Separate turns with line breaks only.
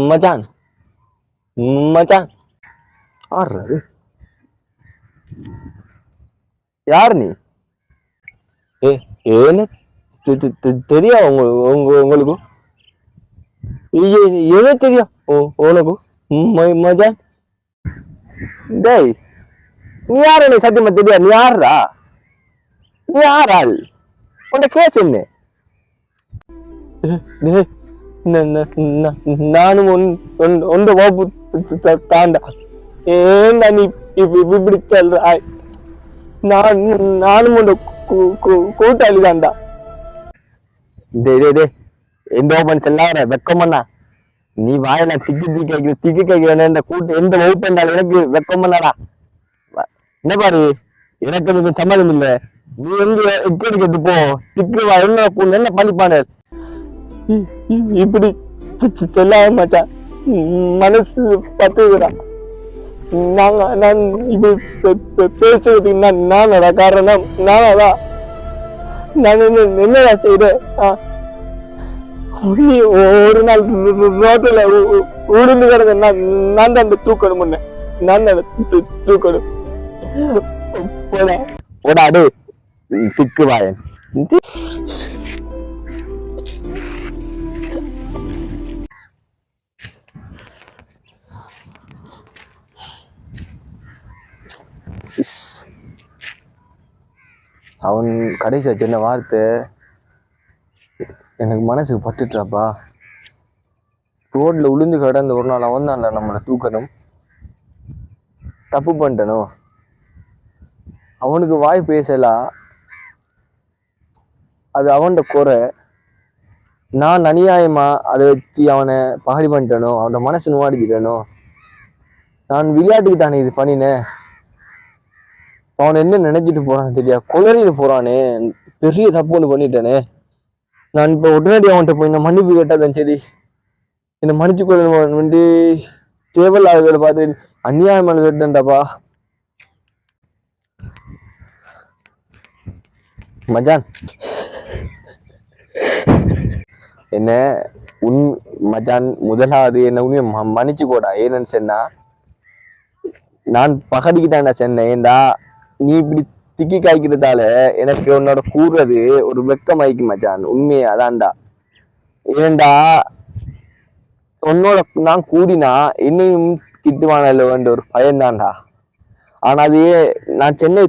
மச்சான் மச்சான் ஆடுறாரு யார் நீ? ஏ ஏன்னு தெரியா உங்களுக்கு? எது தெரியும் உனக்கு? மச்சான் டேய் நீ யாரு? எனக்கு சத்தியமா தெரியா. நீ யாருடா? நீ யாரால்? உன்ட கேஸ் என்ன? நானும் ஒன்ற வகுப்பு தாண்டா. ஏன்டா நீ இப்படி சொல்றாய்? நானும் உண்ட கூட்டாளி தான்டா. எந்த ஓபன் செல்லாத வெக்கமண்ணா. நீ வாயில திக்கு கேட்கிறேன். இந்த கூட்டு எந்த வகுப்பு என்றால் எனக்கு வெக்கம் பண்ணாடா. என்ன பாரு, எனக்கு சம்மதம் இல்லை. நீ எங்க எக்கடி கேட்டு போ. திக்கு வா. என்ன பண்ணிப்பானு இப்படி சொல்லாத மச்சான். மனசு பத்துக்கிறா. நான் இப்படி பேசுறதுக்கு நானடா காரணம். நானதான் நான் என்னடா செய்றேன்? ஒரு நாள் ரோட்டில் உளுந்து கிடந்த நான் தான் தூக்கணும். முன்ன நான் தான் தூக்கணும். போடா அடு திக்கு வாயன். அவன் கடைசி சின்ன வார்த்தை எனக்கு மனசுக்கு பட்டுட்டாப்பா. ரோட்ல உளுந்து கிடந்த ஒரு நாள் அவன் தான்டா நம்மளை தூக்கணும். தப்பு பண்ணிட்டனோ? அவனுக்கு வாய் பேசலாம், அது அவன்கிட்ட குறை. நான் அநியாயமா அதை வச்சு அவனை பகடி பண்ணிட்டனோ? அவனோட மனசு நோடிக்கிட்டனோ? நான் விளையாட்டுக்கு தானே இது பண்ணினேன். அவன் என்ன நினைச்சிட்டு போறான்னு தெரியா, குளறிட்டு போறானே. பெரிய தப்பு ஒன்று பண்ணிட்டேனே. நான் இப்ப உடனடி அவன்கிட்ட போய் நான் மன்னிப்பு கேட்டாதான் சரி. என்னை மன்னிச்சு கொள்ளணும் வந்து தேவையில்லாத பார்த்து அநியாயமான கேட்டேன்டாப்பா. மச்சான் என்ன மச்சான் முதலாவது என்ன உண்மையை மன்னிச்சு போடா. ஏன்னு சொன்னா நான் பகடிக்கு தாண்டா சொன்னேன். ஏண்டா நீ இப்படி திக்கி காய்க்கிறதால எனக்கு உன்னோட கூறுறது ஒரு வெக்கமாய்க்கு மச்சான். உண்மையே அதான்டா. ஏண்டா உன்னோட நான் கூடினா என்னையும் திட்டுவானல்ல வேண்ட ஒரு பயன்தான்டா. ஆனா அது நான் சென்னை